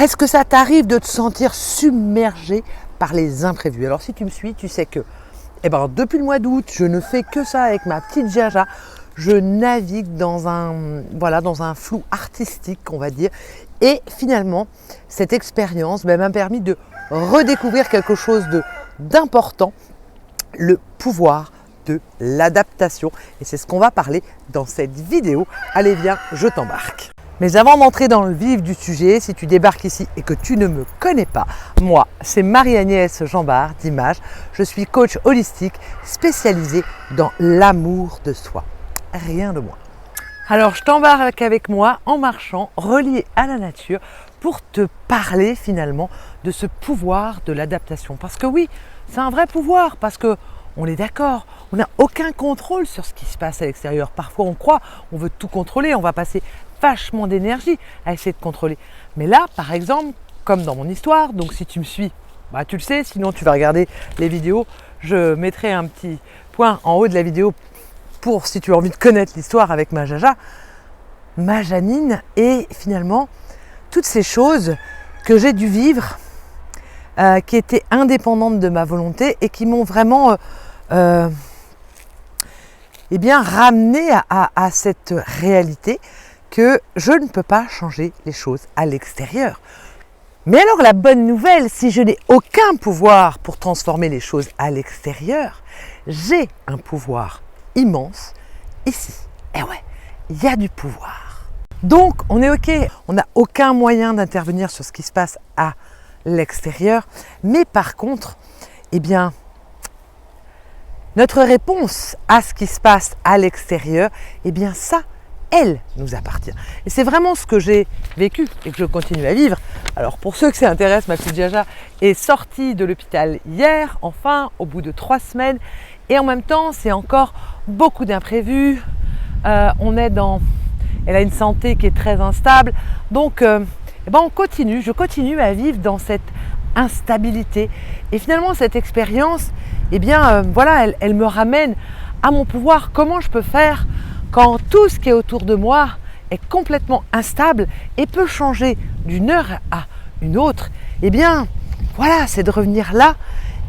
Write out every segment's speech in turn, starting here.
Est-ce que ça t'arrive de te sentir submergé par les imprévus? Alors si tu me suis, tu sais que depuis le mois d'août, je ne fais que ça avec ma petite Jaja. Je navigue dans un flou artistique, on va dire. Et finalement, cette expérience m'a permis de redécouvrir quelque chose d'important, le pouvoir de l'adaptation. Et c'est ce qu'on va parler dans cette vidéo. Allez, viens, je t'embarque. Mais avant d'entrer dans le vif du sujet, si tu débarques ici et que tu ne me connais pas, moi, c'est Marie-Agnès Jambard d'Image. Je suis coach holistique spécialisée dans l'amour de soi. Rien de moins. Alors, je t'embarque avec moi en marchant, relié à la nature, pour te parler finalement de ce pouvoir de l'adaptation. Parce que oui, c'est un vrai pouvoir, parce que on est d'accord, on n'a aucun contrôle sur ce qui se passe à l'extérieur. Parfois, on croit, on veut tout contrôler, on va passer vachement d'énergie à essayer de contrôler. Mais là, par exemple, comme dans mon histoire, donc si tu me suis, tu le sais, sinon tu vas regarder les vidéos. Je mettrai un petit point en haut de la vidéo pour si tu as envie de connaître l'histoire avec ma Jaja, ma Janine, et finalement toutes ces choses que j'ai dû vivre, qui étaient indépendantes de ma volonté et qui m'ont vraiment ramené à cette réalité que je ne peux pas changer les choses à l'extérieur. Mais alors la bonne nouvelle, si je n'ai aucun pouvoir pour transformer les choses à l'extérieur, j'ai un pouvoir immense ici. Et ouais, il y a du pouvoir. Donc on est ok, on n'a aucun moyen d'intervenir sur ce qui se passe à l'extérieur, mais par contre, notre réponse à ce qui se passe à l'extérieur, ça, elle nous appartient. Et c'est vraiment ce que j'ai vécu et que je continue à vivre. Alors pour ceux que ça intéresse, ma petite Jaja est sortie de l'hôpital hier, enfin, au bout de 3 semaines. Et en même temps, c'est encore beaucoup d'imprévus. Elle a une santé qui est très instable. Donc, je continue à vivre dans cette instabilité. Et finalement, cette expérience, elle me ramène à mon pouvoir. Comment je peux faire quand tout ce qui est autour de moi est complètement instable et peut changer d'une heure à une autre? C'est de revenir là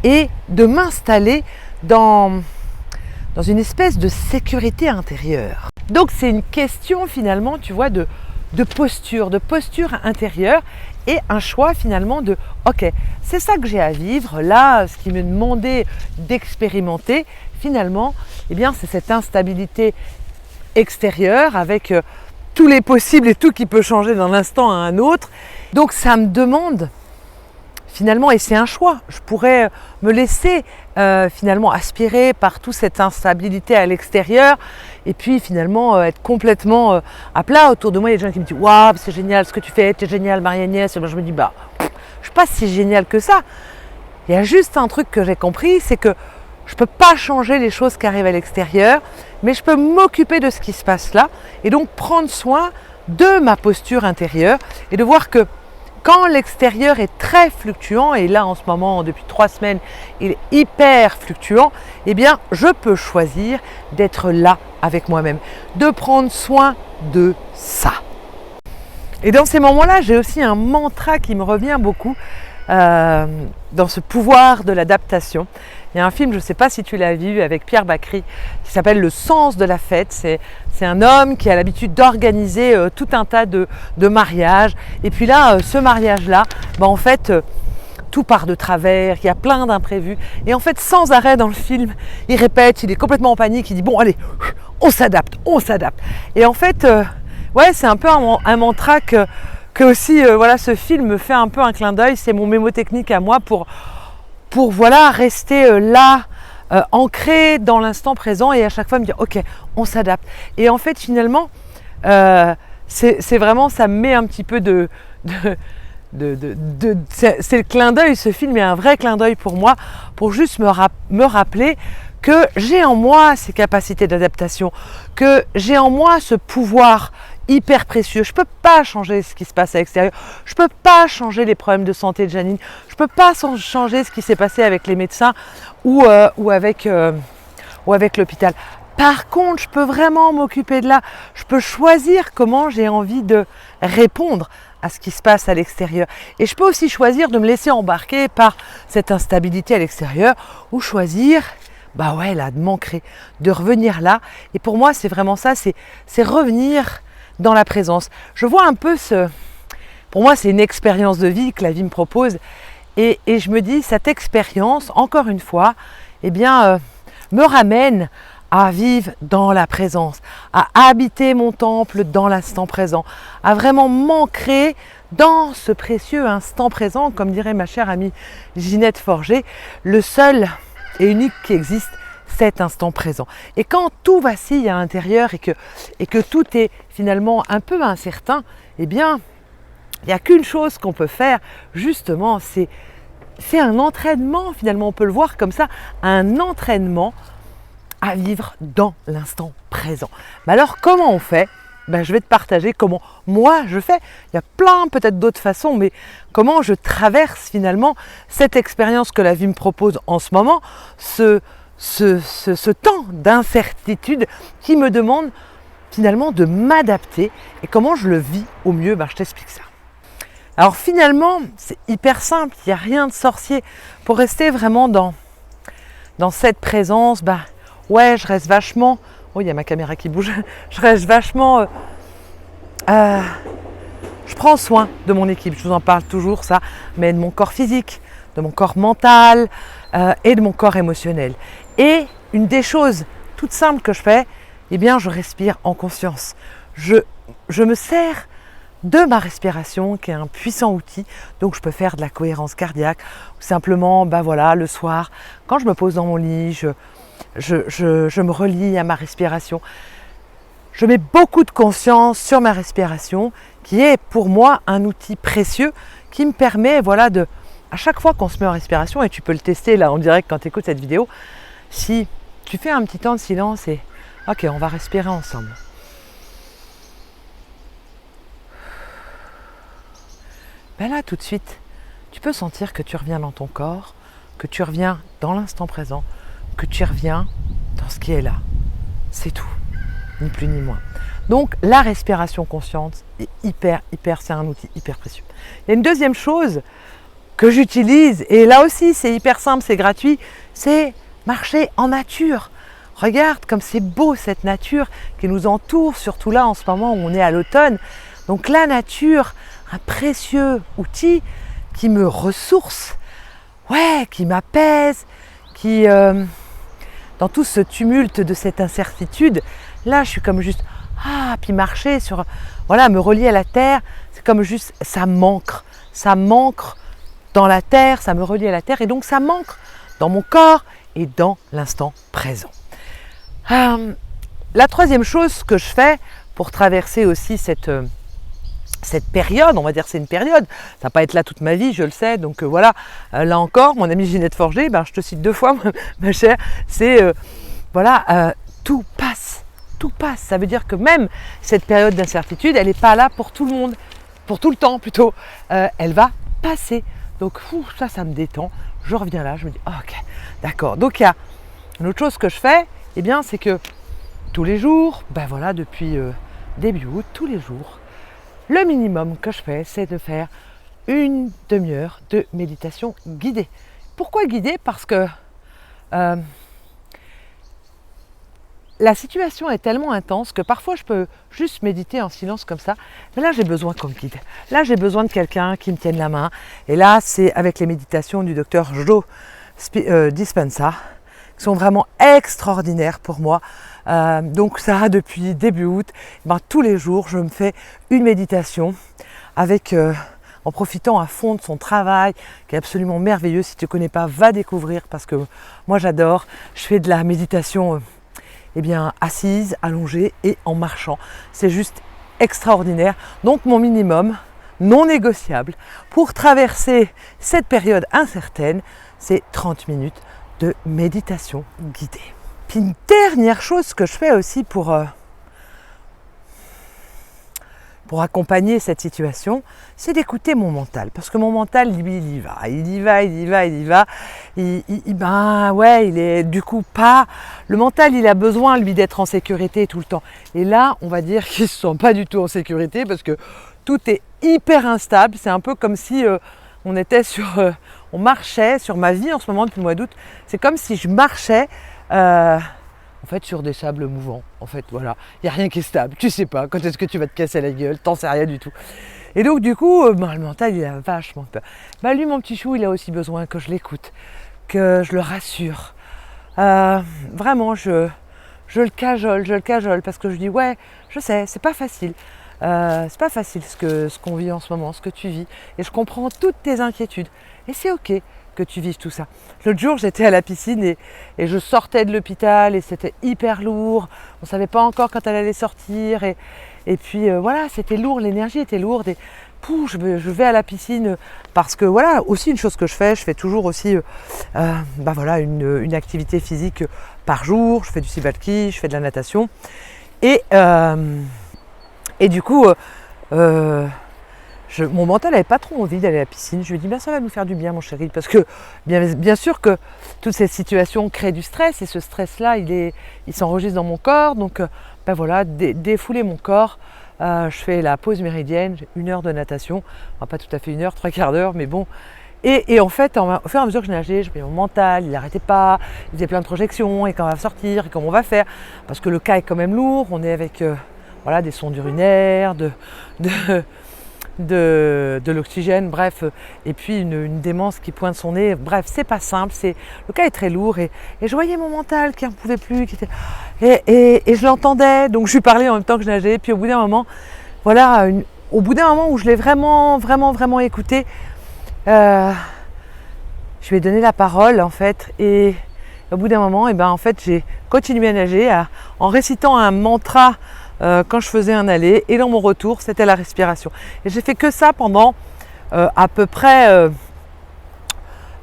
et de m'installer dans une espèce de sécurité intérieure. Donc c'est une question finalement, tu vois, de posture intérieure et un choix finalement de ok, c'est ça que j'ai à vivre, là, ce qui me demandait d'expérimenter, finalement, c'est cette instabilité extérieure avec tous les possibles et tout qui peut changer d'un instant à un autre. Donc ça me demande finalement, et c'est un choix, je pourrais me laisser finalement aspirer par toute cette instabilité à l'extérieur et puis finalement être complètement à plat. Autour de moi, il y a des gens qui me disent « Waouh, c'est génial ce que tu fais, c'est génial Marie-Agnès ». Et moi je me dis « je ne suis pas si génial que ça ». Il y a juste un truc que j'ai compris, c'est que je ne peux pas changer les choses qui arrivent à l'extérieur, mais je peux m'occuper de ce qui se passe là et donc prendre soin de ma posture intérieure et de voir que quand l'extérieur est très fluctuant, et là en ce moment, depuis 3 semaines, il est hyper fluctuant, je peux choisir d'être là avec moi-même, de prendre soin de ça. Et dans ces moments-là, j'ai aussi un mantra qui me revient beaucoup dans ce pouvoir de l'adaptation. Il y a un film, je ne sais pas si tu l'as vu, avec Pierre Bacri, qui s'appelle Le sens de la fête. C'est un homme qui a l'habitude d'organiser tout un tas de mariages. Et puis là, ce mariage-là, tout part de travers, il y a plein d'imprévus. Et en fait, sans arrêt dans le film, il répète, il est complètement en panique, il dit « Bon, allez, on s'adapte. » Et en fait, c'est un peu un mantra que aussi, ce film me fait un peu un clin d'œil. C'est mon mémotechnique à moi pour rester là, ancré dans l'instant présent et à chaque fois me dire ok, on s'adapte. Et en fait finalement c'est vraiment, ça me met un petit peu c'est le clin d'œil, ce film est un vrai clin d'œil pour moi, pour juste me rappeler que j'ai en moi ces capacités d'adaptation, que j'ai en moi ce pouvoir hyper précieux. Je ne peux pas changer ce qui se passe à l'extérieur. Je ne peux pas changer les problèmes de santé de Janine. Je ne peux pas changer ce qui s'est passé avec les médecins ou avec l'hôpital. Par contre, je peux vraiment m'occuper de là. Je peux choisir comment j'ai envie de répondre à ce qui se passe à l'extérieur. Et je peux aussi choisir de me laisser embarquer par cette instabilité à l'extérieur ou choisir, bah ouais, là, de m'ancrer, de revenir là. Et pour moi, c'est vraiment ça, c'est revenir dans la présence. Je vois un peu pour moi, c'est une expérience de vie que la vie me propose. Et je me dis, cette expérience, encore une fois, eh bien, me ramène à vivre dans la présence, à habiter mon temple dans l'instant présent, à vraiment m'ancrer dans ce précieux instant présent, comme dirait ma chère amie Ginette Forger, le seul et unique qui existe, cet instant présent. Et quand tout vacille à l'intérieur et que tout est finalement un peu incertain, eh bien, il n'y a qu'une chose qu'on peut faire, justement, c'est un entraînement, finalement, on peut le voir comme ça, un entraînement à vivre dans l'instant présent. Mais alors, comment on fait ? Ben, je vais te partager comment moi je fais. Il y a plein peut-être d'autres façons, mais comment je traverse finalement cette expérience que la vie me propose en ce moment, ce temps d'incertitude qui me demande finalement de m'adapter et comment je le vis au mieux, ben, je t'explique ça. Alors finalement, c'est hyper simple, il n'y a rien de sorcier. Pour rester vraiment dans cette présence, ben, ouais, je reste vachement... Oh, il y a ma caméra qui bouge. Je reste vachement... je prends soin de mon équipe, je vous en parle toujours ça, mais de mon corps physique, de mon corps mental et de mon corps émotionnel. Et une des choses toutes simples que je fais, eh bien, je respire en conscience. Je me sers de ma respiration qui est un puissant outil, donc je peux faire de la cohérence cardiaque ou simplement, ben voilà, le soir, quand je me pose dans mon lit, je me relie à ma respiration. Je mets beaucoup de conscience sur ma respiration qui est pour moi un outil précieux qui me permet, voilà, à chaque fois qu'on se met en respiration, et tu peux le tester là en direct quand tu écoutes cette vidéo, si tu fais un petit temps de silence et ok, on va respirer ensemble. Ben là, tout de suite, tu peux sentir que tu reviens dans ton corps, que tu reviens dans l'instant présent, que tu reviens dans ce qui est là. C'est tout, ni plus ni moins. Donc, la respiration consciente est c'est un outil hyper précieux. Il y a une deuxième chose que j'utilise, et là aussi, c'est hyper simple, c'est gratuit, c'est marcher en nature. Regarde comme c'est beau cette nature qui nous entoure, surtout là en ce moment où on est à l'automne. Donc la nature, un précieux outil qui me ressource, ouais, qui m'apaise, qui, dans tout ce tumulte de cette incertitude, là je suis comme juste, puis marcher voilà, me relier à la terre, c'est comme juste, ça m'ancre dans la terre, ça me relie à la terre et donc ça m'ancre dans mon corps et dans l'instant présent. La troisième chose que je fais pour traverser aussi cette période, on va dire c'est une période, ça va pas être là toute ma vie, je le sais, donc voilà, là encore, mon amie Ginette Forger, je te cite 2 fois, ma chère, c'est tout passe, ça veut dire que même cette période d'incertitude, elle n'est pas là pour tout le monde, pour tout le temps plutôt, elle va passer, donc ça me détend, je reviens là, je me dis, ok, d'accord, donc il y a une autre chose que je fais, eh bien c'est que tous les jours, depuis début août, tous les jours, le minimum que je fais, c'est de faire une demi-heure de méditation guidée. Pourquoi guidée ? Parce que la situation est tellement intense que parfois je peux juste méditer en silence comme ça. Mais là, j'ai besoin qu'on me guide. Là, j'ai besoin de quelqu'un qui me tienne la main. Et là, c'est avec les méditations du docteur Joe Dispenza, qui sont vraiment extraordinaires pour moi. Donc ça, depuis début août, tous les jours, je me fais une méditation en profitant à fond de son travail, qui est absolument merveilleux. Si tu ne connais pas, va découvrir, parce que moi j'adore. Je fais de la méditation assise, allongée et en marchant. C'est juste extraordinaire. Donc mon minimum, non négociable, pour traverser cette période incertaine, c'est 30 minutes de méditation guidée. Puis une dernière chose que je fais aussi pour accompagner cette situation, c'est d'écouter mon mental. Parce que mon mental, lui, il y va. Il est du coup pas... Le mental, il a besoin, lui, d'être en sécurité tout le temps. Et là, on va dire qu'il ne se sent pas du tout en sécurité parce que tout est hyper instable. C'est un peu comme si on marchait sur ma vie en ce moment depuis le mois d'août. C'est comme si je marchais en fait sur des sables mouvants. En fait, voilà, il n'y a rien qui est stable. Tu sais pas quand est-ce que tu vas te casser la gueule, t'en sais rien du tout. Et donc du coup, le mental il a vachement peur. Lui, mon petit chou, il a aussi besoin que je l'écoute, que je le rassure. Vraiment, je le cajole parce que je dis ouais, je sais, c'est pas facile. C'est pas facile ce qu'on vit en ce moment, ce que tu vis. Et je comprends toutes tes inquiétudes. Et c'est ok que tu vives tout ça. L'autre jour, j'étais à la piscine et je sortais de l'hôpital et c'était hyper lourd. On ne savait pas encore quand elle allait sortir. Et puis voilà, c'était lourd, l'énergie était lourde. Et je vais à la piscine parce que voilà, aussi une chose que je fais toujours aussi voilà, une activité physique par jour. Je fais du Sibbalki, je fais de la natation. Et du coup, mon mental n'avait pas trop envie d'aller à la piscine. Je lui ai dit, ça va nous faire du bien, mon chéri, parce que bien sûr que toutes ces situations créent du stress, et ce stress-là, il s'enregistre dans mon corps. Donc, voilà, défouler mon corps. Je fais la pause méridienne, j'ai 1 heure de natation. Enfin, pas tout à fait 1 heure, 3/4 d'heure, mais bon. Et en fait, au fur et à mesure que je nageais, je voyais mon mental, il n'arrêtait pas, il faisait plein de projections, et quand on va sortir, et comment on va faire. Parce que le cas est quand même lourd, on est avec des sondes urinaires, de l'oxygène, bref, et puis une démence qui pointe son nez, bref, c'est pas simple, le cas est très lourd, et je voyais mon mental qui n'en pouvait plus, et je l'entendais, donc je lui parlais en même temps que je nageais, puis au bout d'un moment, où je l'ai vraiment écouté, je lui ai donné la parole en fait, et au bout d'un moment, en fait, j'ai continué à nager en récitant un mantra quand je faisais un aller, et dans mon retour, c'était la respiration. Et j'ai fait que ça pendant à peu près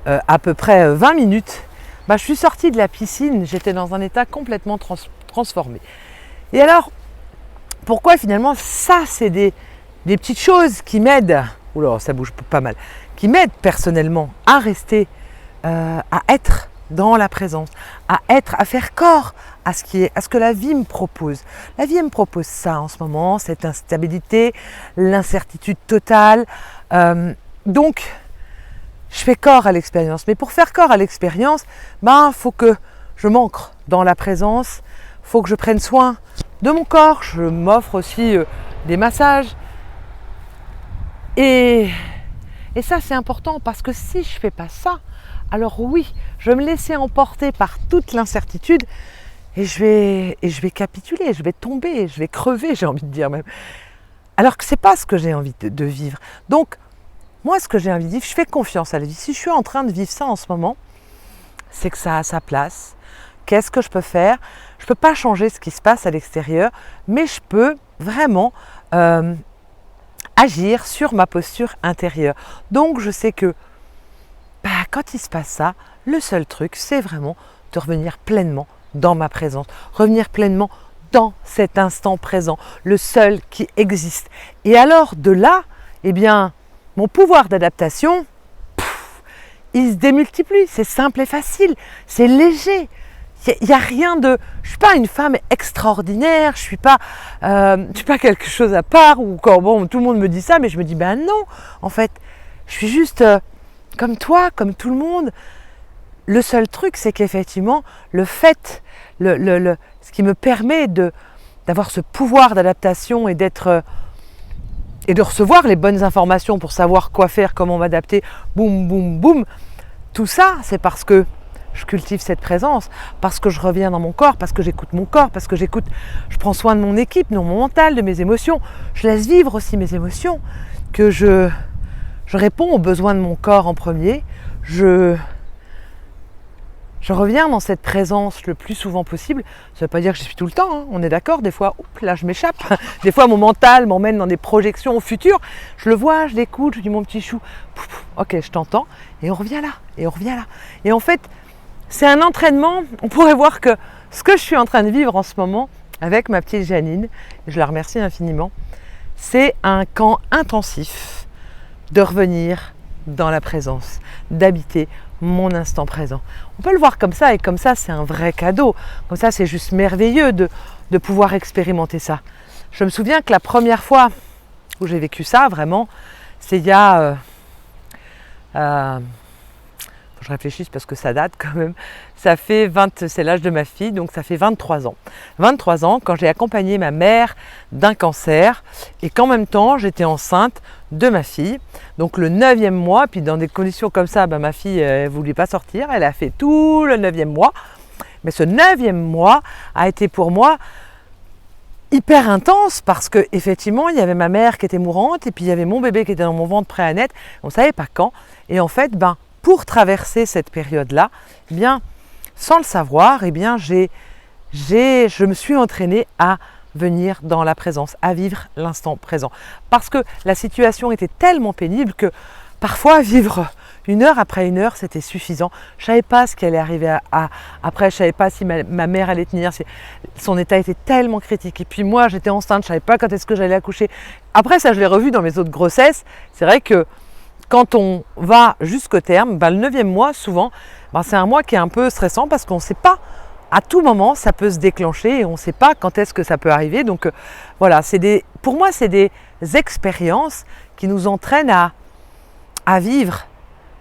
20 minutes. Je suis sortie de la piscine, j'étais dans un état complètement transformé. Et alors, pourquoi finalement ça, c'est des petites choses qui m'aident, oula, ça bouge pas mal, qui m'aident personnellement à rester, à être dans la présence, à faire corps à ce que la vie me propose. La vie me propose ça en ce moment, cette instabilité, l'incertitude totale. Donc, je fais corps à l'expérience. Mais pour faire corps à l'expérience, faut que je m'ancre dans la présence, faut que je prenne soin de mon corps. Je m'offre aussi des massages. Et ça, c'est important parce que si je ne fais pas ça, alors oui, je vais me laisser emporter par toute l'incertitude et je vais capituler, je vais tomber, je vais crever, j'ai envie de dire même. Alors que ce n'est pas ce que j'ai envie de vivre. Donc, moi, ce que j'ai envie de vivre, je fais confiance à la vie. Si je suis en train de vivre ça en ce moment, c'est que ça a sa place. Qu'est-ce que je peux faire ? Je ne peux pas changer ce qui se passe à l'extérieur, mais je peux vraiment agir sur ma posture intérieure. Donc, je sais que quand il se passe ça, le seul truc, c'est vraiment de revenir pleinement dans ma présence, revenir pleinement dans cet instant présent, le seul qui existe. Et alors, de là, mon pouvoir d'adaptation, il se démultiplie, c'est simple et facile, c'est léger. Il n'y a rien de... Je ne suis pas une femme extraordinaire, je ne suis pas quelque chose à part, ou quand tout le monde me dit ça, mais je me dis, non, en fait, je suis juste comme toi, comme tout le monde. Le seul truc, c'est qu'effectivement, le fait, ce qui me permet d'avoir ce pouvoir d'adaptation et de recevoir les bonnes informations pour savoir quoi faire, comment m'adapter, boum, boum, boum, tout ça, c'est parce que je cultive cette présence, parce que je reviens dans mon corps, parce que j'écoute mon corps, parce que je prends soin de mon équipe, de mon mental, de mes émotions. Je laisse vivre aussi mes émotions, que je réponds aux besoins de mon corps en premier. Je reviens dans cette présence le plus souvent possible. Ça ne veut pas dire que je suis tout le temps, hein. On est d'accord, des fois, là je m'échappe. Des fois mon mental m'emmène dans des projections au futur. Je le vois, je l'écoute, je dis mon petit chou, ok, je t'entends, et on revient là, et on revient là. Et en fait, c'est un entraînement. On pourrait voir que ce que je suis en train de vivre en ce moment avec ma petite Janine, et je la remercie infiniment, c'est un camp intensif de revenir dans la présence, d'habiter mon instant présent. On peut le voir comme ça, et comme ça c'est un vrai cadeau. Comme ça c'est juste merveilleux de pouvoir expérimenter ça. Je me souviens que la première fois où j'ai vécu ça vraiment, c'est il y a... je réfléchisse parce que ça date quand même. Ça fait c'est l'âge de ma fille, donc ça fait 23 ans. 23 ans quand j'ai accompagné ma mère d'un cancer et qu'en même temps j'étais enceinte de ma fille. Donc le 9e mois, puis dans des conditions comme ça, ma fille ne voulait pas sortir, elle a fait tout le 9e mois. Mais ce 9e mois a été pour moi hyper intense parce que effectivement il y avait ma mère qui était mourante et puis il y avait mon bébé qui était dans mon ventre prêt à naître. On ne savait pas quand. Et en fait, pour traverser cette période-là, eh bien, sans le savoir, eh bien, je me suis entraînée à venir dans la présence, à vivre l'instant présent. Parce que la situation était tellement pénible que parfois vivre 1 heure après 1 heure, c'était suffisant. Je ne savais pas ce qui allait arriver après, je ne savais pas si ma mère allait tenir. Son état était tellement critique. Et puis moi, j'étais enceinte, je ne savais pas quand est-ce que j'allais accoucher. Après, ça, je l'ai revu dans mes autres grossesses. C'est vrai que quand on va jusqu'au terme, le 9e mois, souvent, c'est un mois qui est un peu stressant parce qu'on ne sait pas, à tout moment, ça peut se déclencher et on ne sait pas quand est-ce que ça peut arriver. Donc voilà, pour moi, c'est des expériences qui nous entraînent à vivre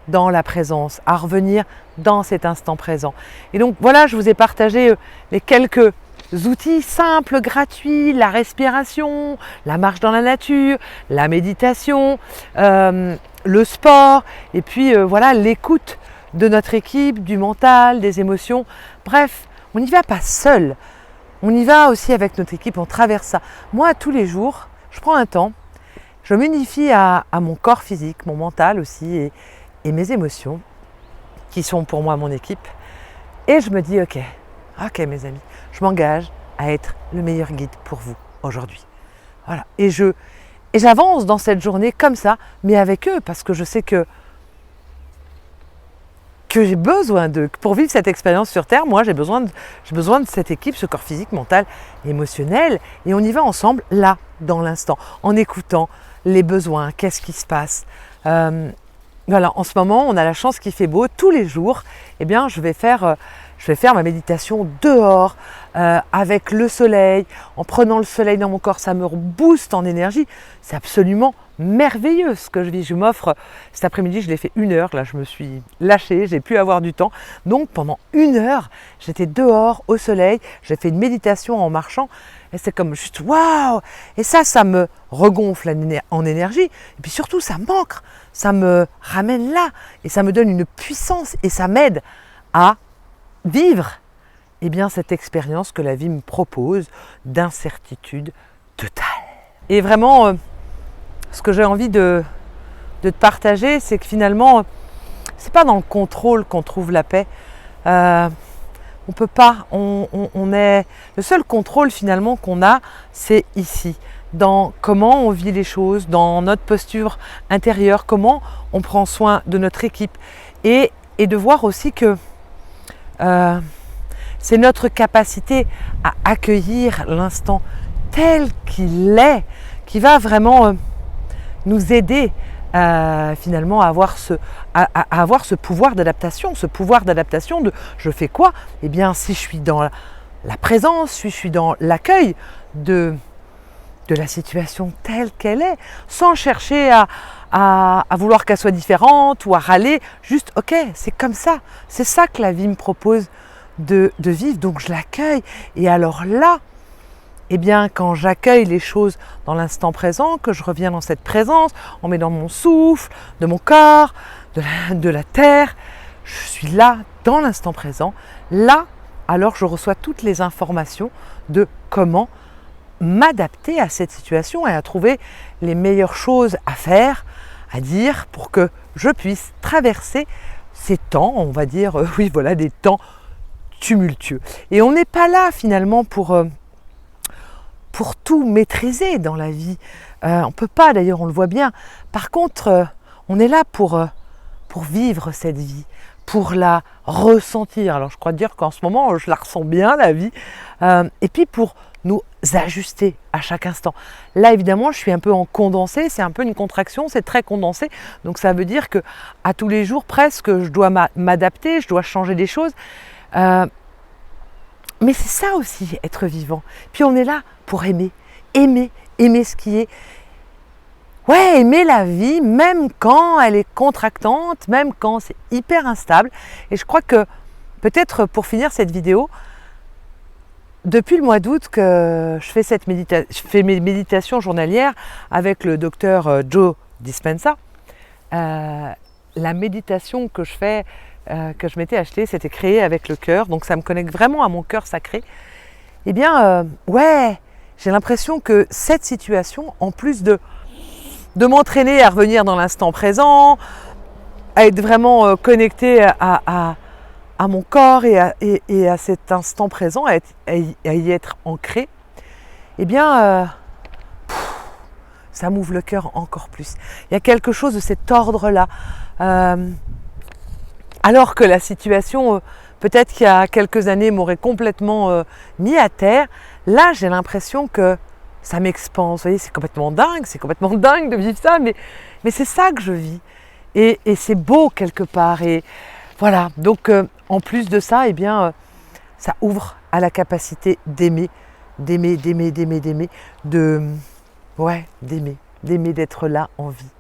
dans la présence, à revenir dans cet instant présent. Et donc voilà, je vous ai partagé les quelques outils simples, gratuits, la respiration, la marche dans la nature, la méditation, le sport, et puis voilà, l'écoute de notre équipe, du mental, des émotions. Bref, on n'y va pas seul, on y va aussi avec notre équipe, on traverse ça. Moi, tous les jours, je prends un temps, je m'unifie à mon corps physique, mon mental aussi, et mes émotions, qui sont pour moi mon équipe, et je me dis, ok mes amis, je m'engage à être le meilleur guide pour vous aujourd'hui. Voilà, et j'avance dans cette journée comme ça, mais avec eux, parce que je sais que j'ai besoin d'eux. Pour vivre cette expérience sur Terre, moi j'ai besoin de cette équipe, ce corps physique, mental, émotionnel, et on y va ensemble, là, dans l'instant, en écoutant les besoins, qu'est-ce qui se passe. Voilà, en ce moment, on a la chance qu'il fait beau. Tous les jours, eh bien, je vais faire ma méditation dehors, avec le soleil. En prenant le soleil dans mon corps, ça me booste en énergie. C'est absolument merveilleux ce que je vis. Je m'offre, cet après-midi, je l'ai fait 1 heure. Là, je me suis lâchée, j'ai pu avoir du temps. Donc, pendant 1 heure, j'étais dehors au soleil. J'ai fait une méditation en marchant. Et c'est comme juste waouh! Et ça me regonfle en énergie. Et puis surtout, ça m'ancre. Ça me ramène là. Et ça me donne une puissance. Et ça m'aide à vivre cette expérience que la vie me propose d'incertitude totale. Et vraiment, ce que j'ai envie de te partager, c'est que finalement, c'est pas dans le contrôle qu'on trouve la paix. On peut pas, on est... Le seul contrôle finalement qu'on a, c'est ici, dans comment on vit les choses, dans notre posture intérieure, comment on prend soin de notre équipe. Et de voir aussi que c'est notre capacité à accueillir l'instant tel qu'il est, qui va vraiment nous aider finalement à avoir ce pouvoir d'adaptation, de je fais quoi? Eh bien, si je suis dans la présence, si je suis dans l'accueil de la situation telle qu'elle est, sans chercher à vouloir qu'elle soit différente ou à râler, juste ok, c'est comme ça, c'est ça que la vie me propose de vivre, donc je l'accueille. Et alors là, eh bien, quand j'accueille les choses dans l'instant présent, que je reviens dans cette présence, on met dans mon souffle, de mon corps, de la terre, je suis là, dans l'instant présent. Là, alors je reçois toutes les informations de comment m'adapter à cette situation et à trouver les meilleures choses à faire, à dire, pour que je puisse traverser ces temps, on va dire, des temps tumultueux. Et on n'est pas là finalement pour tout maîtriser dans la vie. On ne peut pas, d'ailleurs, on le voit bien. Par contre, on est là pour vivre cette vie, pour la ressentir. Alors, je crois dire qu'en ce moment, je la ressens bien, la vie. Et puis, pour nous ajuster à chaque instant. Là, évidemment, je suis un peu en condensé. C'est un peu une contraction, c'est très condensé. Donc, ça veut dire qu'à tous les jours, presque, je dois m'adapter, je dois changer des choses. Mais c'est ça aussi, être vivant. Puis on est là pour aimer ce qui est. ouais, aimer la vie, même quand elle est contractante, même quand c'est hyper instable. Et je crois que peut-être pour finir cette vidéo, depuis le mois d'août que je fais mes méditations journalières avec le docteur Joe Dispenza, la méditation que je fais, que je m'étais achetée, c'était créé avec le cœur, donc ça me connecte vraiment à mon cœur sacré. Eh bien, ouais, j'ai l'impression que cette situation, en plus de m'entraîner à revenir dans l'instant présent, à être vraiment connecté à mon corps et à cet instant présent, à y être ancré, eh bien, ça m'ouvre le cœur encore plus. Il y a quelque chose de cet ordre-là. Alors que la situation, peut-être qu'il y a quelques années, m'aurait complètement mis à terre, là, j'ai l'impression que ça m'expanse. Vous voyez, c'est complètement dingue de vivre ça, mais c'est ça que je vis. Et c'est beau quelque part. Et voilà, donc en plus de ça, eh bien, ça ouvre à la capacité d'aimer, d'aimer, d'être là en vie.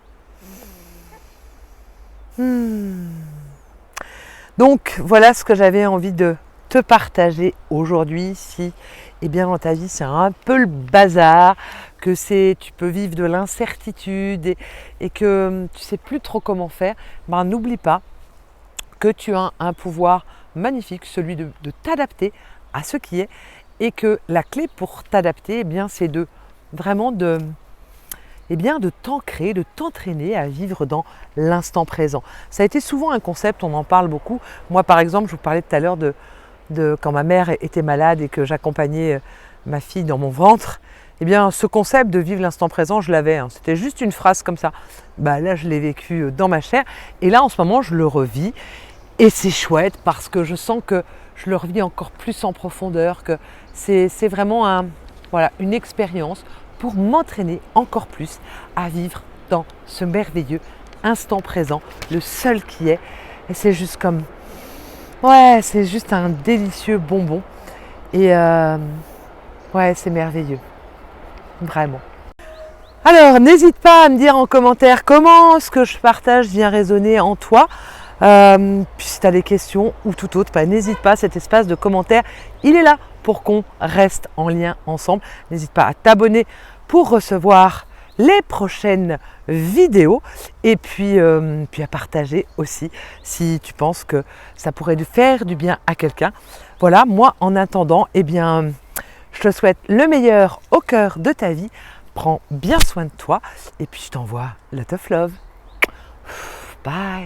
Donc voilà ce que j'avais envie de te partager aujourd'hui. Si eh bien, dans ta vie c'est un peu le bazar, que tu peux vivre de l'incertitude et que tu ne sais plus trop comment faire, ben, n'oublie pas que tu as un pouvoir magnifique, celui de t'adapter à ce qui est, et que la clé pour t'adapter, eh bien, c'est vraiment de t'ancrer, de t'entraîner à vivre dans l'instant présent. Ça a été souvent un concept, on en parle beaucoup. Moi, par exemple, je vous parlais tout à l'heure de quand ma mère était malade et que j'accompagnais ma fille dans mon ventre. Eh bien, ce concept de vivre l'instant présent, je l'avais. C'était juste une phrase comme ça. Bah, là, je l'ai vécu dans ma chair. Et là, en ce moment, je le revis. Et c'est chouette parce que je sens que je le revis encore plus en profondeur, que c'est vraiment une expérience pour m'entraîner encore plus à vivre dans ce merveilleux instant présent, le seul qui est. Et c'est juste comme... ouais, c'est juste un délicieux bonbon. Et ouais, c'est merveilleux. Vraiment. Alors, n'hésite pas à me dire en commentaire comment ce que je partage vient résonner en toi. Puis si tu as des questions ou tout autre, n'hésite pas, cet espace de commentaires, il est là pour qu'on reste en lien ensemble. N'hésite pas à t'abonner pour recevoir les prochaines vidéos et puis à partager aussi si tu penses que ça pourrait faire du bien à quelqu'un. Voilà, moi en attendant, eh bien, je te souhaite le meilleur au cœur de ta vie. Prends bien soin de toi et puis je t'envoie lot of love. Bye.